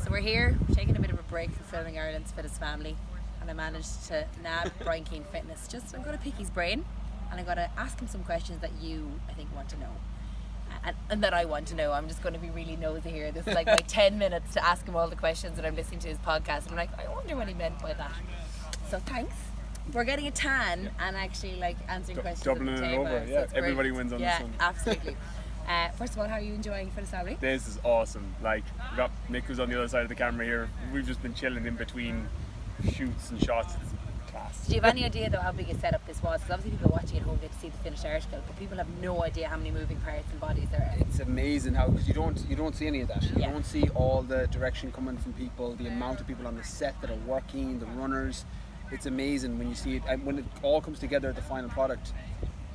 So we're here, taking a bit of a break from filming Ireland's Fittest Family, and I managed to nab Brian Keane Fitness. I'm going to pick his brain, and I'm going to ask him some questions that you, I think, want to know. And that I want to know. I'm just going to be really nosy here. This is like my 10 minutes to ask him all the questions that I'm listening to his podcast. And I'm like, I wonder what he meant by that. So thanks. We're getting a tan and actually like answering questions. Doubling at the it table, over, so yeah. it's Everybody great. wins on this one. Yeah, absolutely. First of all, how are you enjoying Fittest Family? This is awesome. Like, we got Mick who's on the other side of the camera here. We've just been chilling in between shoots and shots. It's class. Do you have any idea though how big a setup this was? Because obviously people watching at home get to see the finished article, but people have no idea how many moving parts and bodies there are. It's amazing how, because you don't see any of that. You Yeah. don't see all the direction coming from people, the amount of people on the set that are working, the runners. It's amazing when you see it, and when it all comes together at the final product.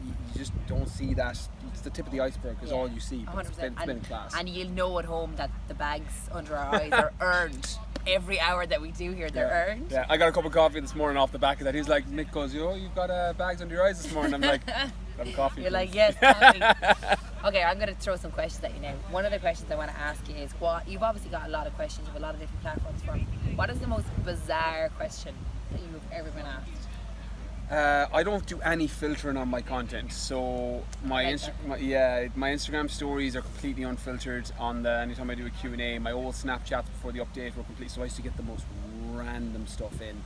You just don't see that. It's the tip of the iceberg is all you see. But 100%. it's been class. And you'll know at home that the bags under our eyes are earned. Every hour that we do here, they're earned. Yeah, I got a cup of coffee this morning off the back of that. He's like, Mick goes, you've got bags under your eyes this morning. I'm like, have a coffee. You're please. like, yes, coffee. Okay, I'm going to throw some questions at you now. One of the questions I want to ask you is, you've obviously got a lot of questions, you have a lot of different platforms from. What is the most bizarre question that you've ever been asked? I don't do any filtering on my content, so my Instagram stories are completely unfiltered. Anytime I do a Q&A, my old Snapchats before the update were complete, so I used to get the most random stuff in.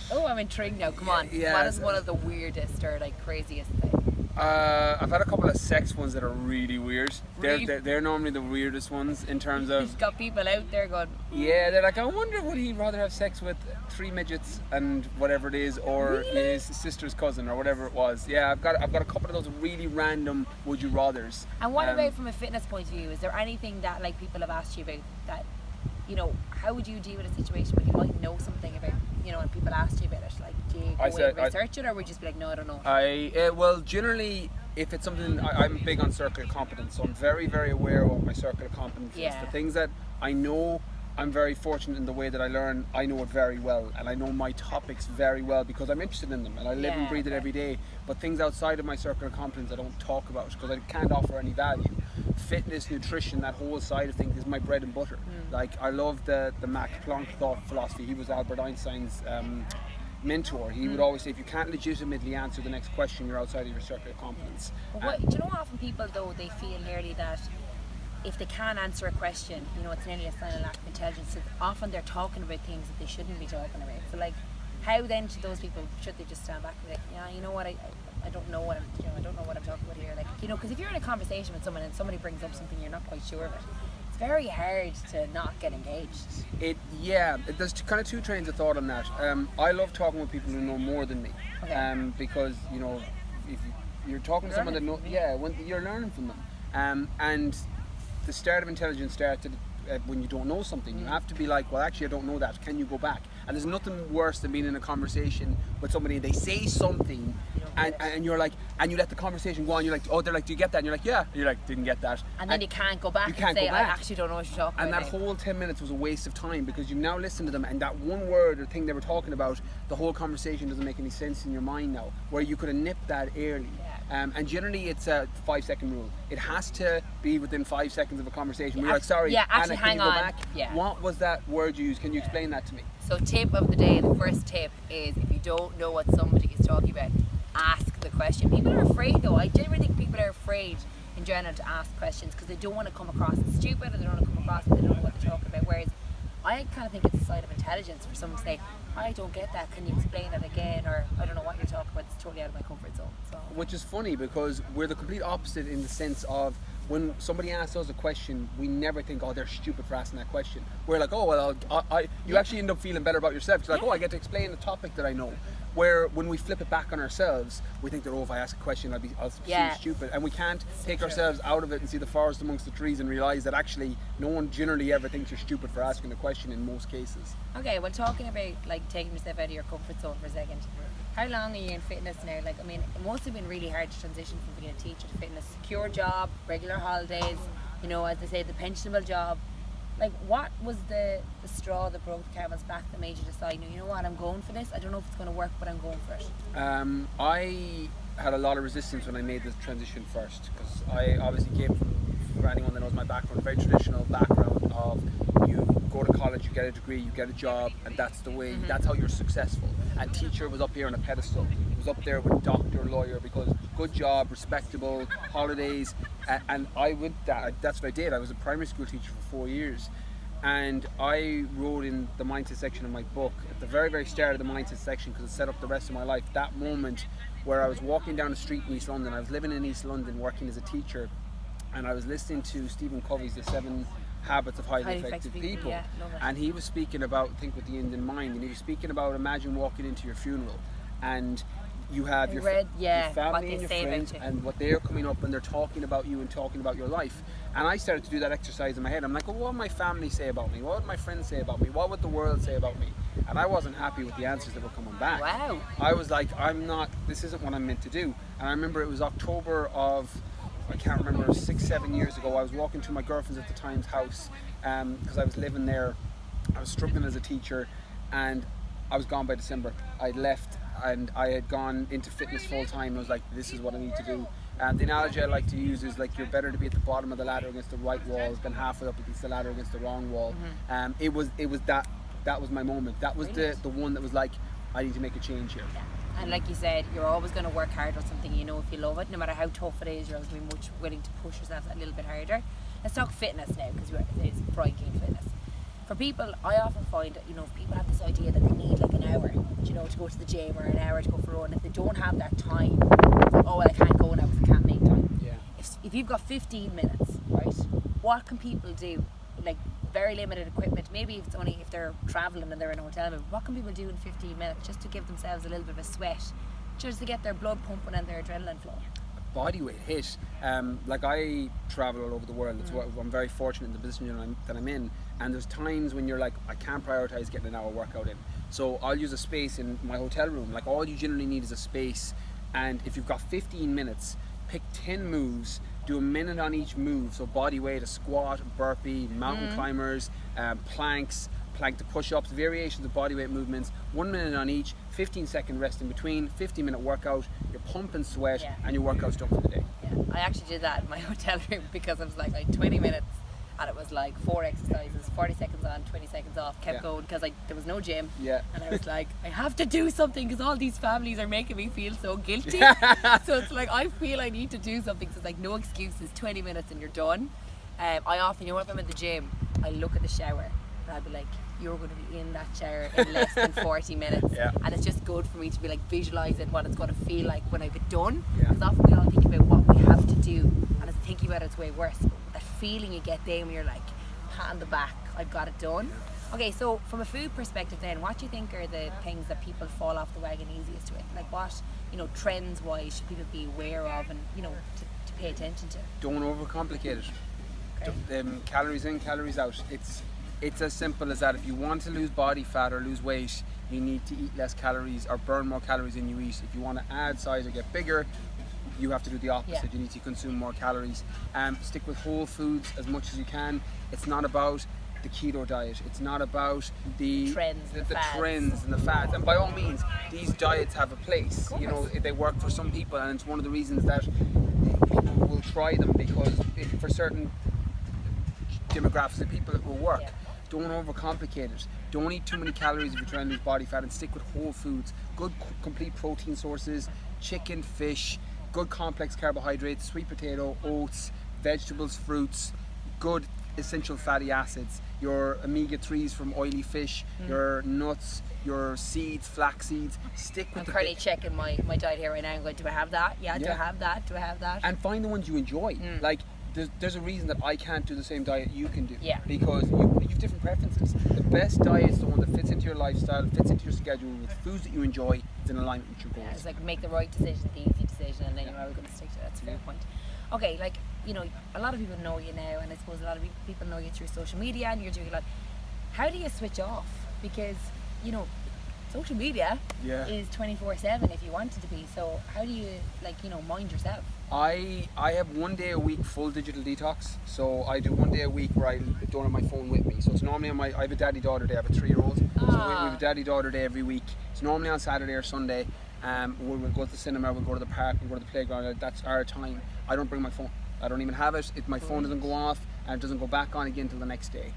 Oh, I'm intrigued now. Come on. Yeah, what is one of the weirdest or like craziest things? I've had a couple of sex ones that are really weird. Really? They're normally the weirdest ones in terms of. You've got people out there going, Yeah, they're like, I wonder would he rather have sex with 3 midgets and whatever it is, or Really? his sister's cousin, or whatever it was. Yeah, I've got a couple of those really random would you rathers. And what about from a fitness point of view? Is there anything that like people have asked you about that, how would you deal with a situation where you might know something about, and people ask you about it? Like, do you go and research it, or would you just be like, no, I don't know? Well, generally, if it's something, I'm big on circle of competence, so I'm very, very aware of what my circle of competence is. The things that I know, I'm very fortunate in the way that I learn. I know it very well, and I know my topics very well because I'm interested in them and I live and breathe it every day. But things outside of my circle of competence I don't talk about because I can't offer any value. Fitness, nutrition, that whole side of things is my bread and butter. Like, I love the Max Planck thought philosophy. He was Albert Einstein's mentor. He would always say, if you can't legitimately answer the next question, you're outside of your circle of competence. Do you know often people though, they feel nearly that if they can't answer a question, it's nearly a sign of lack of intelligence. So often they're talking about things that they shouldn't be talking about. So like, how then to those people should they just stand back and be like, yeah, you know what, I don't know what I don't know what I'm talking about here. Like, because if you're in a conversation with someone and somebody brings up something you're not quite sure of it, it's very hard to not get engaged. There's kind of two trains of thought on that. I love talking with people who know more than me, because if you're talking to someone that knows, when you're learning from them, and the start of intelligence starts when you don't know something. You have to be like, well, actually, I don't know that. Can you go back? And there's nothing worse than being in a conversation with somebody and they say something, and you're like, and you let the conversation go on. You're like, oh, they're like, do you get that? And you're like, yeah. And you're like, didn't get that. And then you can't go back and say, I actually don't know what you're talking about. And that whole 10 minutes was a waste of time because you now listen to them, and that one word or thing they were talking about, the whole conversation doesn't make any sense in your mind now. Where you could have nipped that early. And generally it's a 5-second rule. It has to be within 5 seconds of a conversation. We're like, sorry, Anna, can you go back? What was that word you used? Can you explain that to me? So tip of the day, the first tip is, if you don't know what somebody is talking about, ask the question. People are afraid though. I generally think people are afraid in general to ask questions because they don't want to come across as stupid, or they don't want to come across as they don't know what they're talking about. Whereas I kind of think it's a sign of intelligence for someone to say, I don't get that, can you explain it again? Or I don't know what you're talking about, it's totally out of my comfort zone. So. Which is funny because we're the complete opposite in the sense of when somebody asks us a question, we never think, oh, they're stupid for asking that question. We're like, oh, well, you actually end up feeling better about yourself. You're like, oh, I get to explain a topic that I know. Where when we flip it back on ourselves, we think that, oh, if I ask a question, I'll seem stupid. And we can't take ourselves out of it and see the forest amongst the trees and realise that actually no one generally ever thinks you're stupid for asking a question in most cases. Okay, well, talking about like taking yourself out of your comfort zone for a second, how long are you in fitness now? Like, I mean, it must have been really hard to transition from being a teacher to fitness. Secure job, regular holidays, as they say, the pensionable job. Like, what was the straw that broke the camel's back that made you decide, you know what, I'm going for this? I don't know if it's going to work, but I'm going for it. I had a lot of resistance when I made the transition first, because I obviously came from, for anyone that knows my background, a very traditional background of you get a degree, you get a job, and that's the way, that's how you're successful. And teacher was up here on a pedestal. It was up there with doctor, lawyer, because good job, respectable, holidays, and that's what I did. I was a primary school teacher for 4 years. And I wrote in the mindset section of my book, at the very, very start of the mindset section, because it set up the rest of my life, that moment where I was walking down the street in East London. I was living in East London working as a teacher, and I was listening to Stephen Covey's The 7 Habits of Highly Effective People. Yeah, and he was speaking about Think with the End in Mind, and he was speaking about, imagine walking into your funeral and you have your family and your friends and what they're coming up and they're talking about you and talking about your life. And I started to do that exercise in my head. I'm like, well, what would my family say about me? What would my friends say about me? What would the world say about me? And I wasn't happy with the answers that were coming back. Wow. I was like, this isn't what I'm meant to do. And I remember it was October of, I can't remember, 6-7 years ago. I was walking to my girlfriend's at the time's house because I was living there. I was struggling as a teacher and I was gone by December. I'd left and I had gone into fitness full time. I was like, this is what I need to do. And the analogy I like to use is like, you're better to be at the bottom of the ladder against the right wall than halfway up against the ladder against the wrong wall. It was that was my moment. That was the one that was like, I need to make a change here. Yeah. And like you said, you're always going to work hard on something, you know, if you love it, no matter how tough it is, you're always going to be much willing to push yourself a little bit harder. Let's talk fitness now, because it's Brian Keane Fitness. For people, I often find, you know, people have this idea that they need like an hour, you know, to go to the gym or an hour to go for a run. If they don't have that time, oh, well, I can't go now because I can't make time. Yeah. If you've got 15 minutes, right, what can people do? Like, very limited equipment, maybe if it's only if they're travelling and they're in a hotel room, what can people do in 15 minutes just to give themselves a little bit of a sweat, just to get their blood pumping and their adrenaline flowing? Body weight hit. Like, I travel all over the world. That's what I'm very fortunate in the position that I'm in. And there's times when you're like, I can't prioritize getting an hour workout in. So I'll use a space in my hotel room. Like, all you generally need is a space. And if you've got 15 minutes, pick 10 moves, do a minute on each move. So body weight, a squat, burpee, mountain climbers, planks, plank to push-ups, variations of body weight movements, 1 minute on each, 15-second rest in between, 50-minute workout, you're pumping sweat, and your workout's done for the day. Yeah, I actually did that in my hotel room because I was like, I had 20 minutes and it was like 4 exercises, 40 seconds on, 20 seconds off, kept going because there was no gym. Yeah. And I was like, I have to do something because all these families are making me feel so guilty. So it's like, I feel I need to do something. So it's like, no excuses, 20 minutes and you're done. I often, you know, if I'm in the gym, I look at the shower and I'll be like, you're going to be in that shower in less than 40 minutes. Yeah. And it's just good for me to be like visualising what it's going to feel like when I've been done. Yeah. Because often we all think about what we have to do and it's thinking about it's way worse. But that feeling you get then when you're like, pat on the back, I've got it done. Okay, so from a food perspective then, what do you think are the things that people fall off the wagon easiest with? Like, what, you know, trends wise should people be aware of and, you know, to pay attention to? Don't overcomplicate it. Okay. Calories in, calories out. It's as simple as that. If you want to lose body fat or lose weight, you need to eat less calories or burn more calories than you eat. If you want to add size or get bigger, you have to do the opposite. Yeah. You need to consume more calories. Stick with whole foods as much as you can. It's not about the keto diet. It's not about the trends, the trends and the fads. And by all means, these diets have a place. You know, they work for some people, and it's one of the reasons that people will try them, because for certain demographics of people it will work. Yeah. Don't overcomplicate it. Don't eat too many calories if you're trying to lose body fat, and stick with whole foods. Good complete protein sources, chicken, fish, good complex carbohydrates, sweet potato, oats, vegetables, fruits, good essential fatty acids, your omega-3s from oily fish, your nuts, your seeds, flax seeds. Stick with I'm currently checking my diet here right now. I'm going, do I have that? Yeah, do I have that? Do I have that? And find the ones you enjoy. Like, there's a reason that I can't do the same diet you can do. Yeah. Because you've different preferences. The best diet is the one that fits into your lifestyle, fits into your schedule, with foods that you enjoy, it's in alignment with your goals. Yeah, it's like make the right decision, the easy decision, and then you're always going to stick to it. That's a fair point. Okay, like, you know, a lot of people know you now, and I suppose a lot of people know you through social media, and you're doing a lot. How do you switch off? Because, you know, social media is 24/7 if you want it to be. So how do you, like, you know, mind yourself? I have 1 day a week full digital detox. So I do 1 day a week where I don't have my phone with me. So it's normally on I have a daddy-daughter day. I have a 3-year-old. So we have a daddy-daughter day every week. It's normally on Saturday or Sunday. We'll go to the cinema, we'll go to the park, we'll go to the playground. That's our time. I don't bring my phone. I don't even have it. My phone doesn't go off. and it doesn't go back on again until the next day.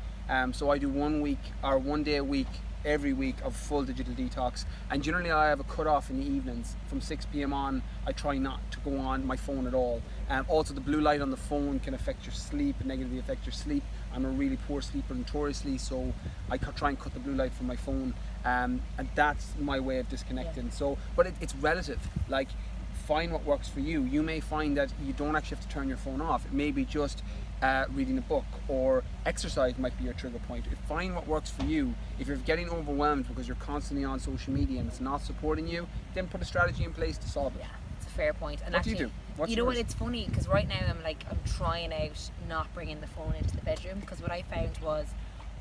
So I do 1 day a week, every week, of full digital detox, and generally I have a cut-off in the evenings from 6 p.m. on. I try not to go on my phone at all. Also, the blue light on the phone can affect your sleep, negatively affect your sleep. I'm a really poor sleeper notoriously, so I try and cut the blue light from my phone, and that's my way of disconnecting. Yeah. So, but it's relative. Like, find what works for you. You may find that you don't actually have to turn your phone off. It may be just reading a book, or exercise might be your trigger point. Find what works for you. If you're getting overwhelmed because you're constantly on social media and it's not supporting you, then put a strategy in place to solve it. Yeah, it's a fair point. And What actually, do you do? What's you know yours? what? It's funny because right now I'm trying out not bringing the phone into the bedroom, because what I found was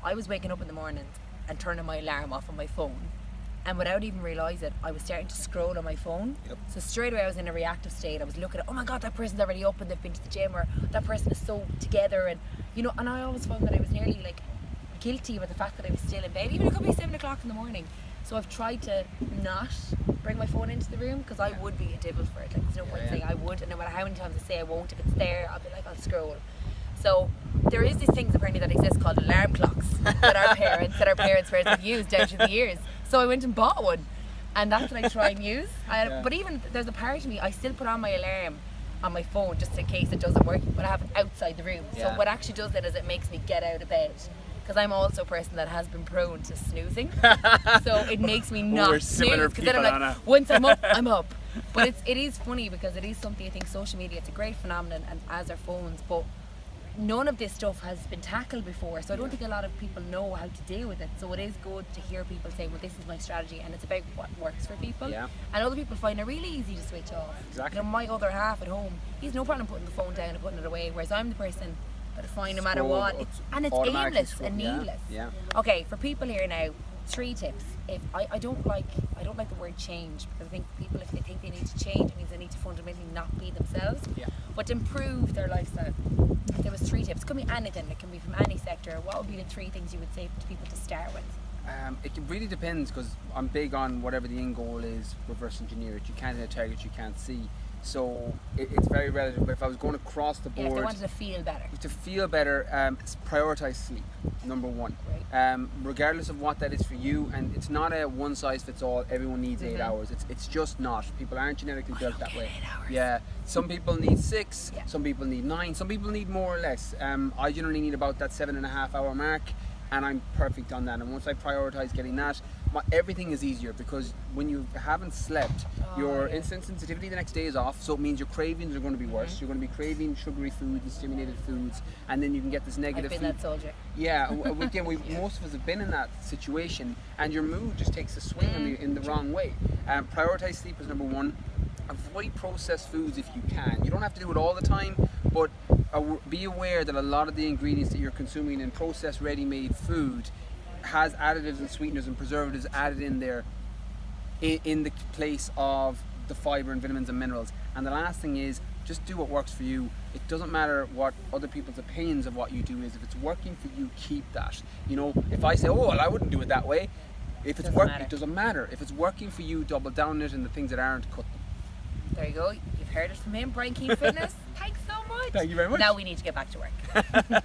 I was waking up in the mornings and turning my alarm off on my phone, and without even realise it, I was starting to scroll on my phone. Yep. So straight away I was in a reactive state. I was looking at, oh my god, that person's already up and they've been to the gym, or that person is so together, and you know. And I always found that I was nearly like guilty about the fact that I was still in bed, even if it could be 7 o'clock in the morning. So I've tried to not bring my phone into the room, because I would be a devil for it. Like, there's no point saying I would, and no matter how many times I say I won't, if it's there, I'll be like, I'll scroll. So there is these things apparently that exist called alarm clocks that our parents have used down through the years. So I went and bought one, and that's what I try and use. But even there's a part of me, I still put on my alarm on my phone just in case it doesn't work, but I have it outside the room. So what actually does that is it makes me get out of bed, because I'm also a person that has been prone to snoozing. So it makes me not snooze, because then I'm like, once I'm up, I'm up. But it is funny, because it is something, I think social media, it's a great phenomenon, and as are phones, but none of this stuff has been tackled before, so I don't think a lot of people know how to deal with it. So it is good to hear people say, well, this is my strategy, and it's about what works for people. And other people find it really easy to switch off. Exactly. You know, my other half at home, he's no problem putting the phone down and putting it away, whereas I'm the person that I find no matter what, it's aimless and needless. Okay, for people here now, 3 tips. If I don't like the word change, because I think people, if they think they need to change, it means they need to fundamentally not be themselves. But to improve their lifestyle, if there was 3 tips, it could be anything, it can be from any sector, what would be the 3 things you would say to people to start with? It really depends, because I'm big on whatever the end goal is, reverse engineer it. You can't hit a target you can't see. So it's very relative, but if I was going across the board, if they wanted to feel better. Prioritize sleep, number 1. Regardless of what that is for you, and it's not a one size fits all. Everyone needs 8 hours. It's just not. People aren't genetically built that way. 8 hours. Yeah, some people need 6, some people need 9, some people need more or less. I generally need about that 7.5 hour mark, and I'm perfect on that. And once I prioritize getting that, everything is easier, because when you haven't slept, your insulin sensitivity the next day is off, so it means your cravings are going to be worse. You're going to be craving sugary foods and stimulated foods, and then you can get this negative I've been that soldier. Yeah, again, most of us have been in that situation, and your mood just takes a swing in the wrong way. Prioritize sleep is number 1. Avoid processed foods if you can. You don't have to do it all the time, but be aware that a lot of the ingredients that you're consuming in processed ready-made food has additives and sweeteners and preservatives added in there in the place of the fiber and vitamins and minerals. And the last thing is, just do what works for you. It doesn't matter what other people's opinions of what you do is. If it's working for you, keep that. You know, if I say, oh, well, I wouldn't do it that way, if it's working, it doesn't matter. If it's working for you, double down on it, and the things that aren't, cut them. There you go. You've heard it from him, Brian Keane Fitness. Thanks so much. Thank you very much. Now we need to get back to work.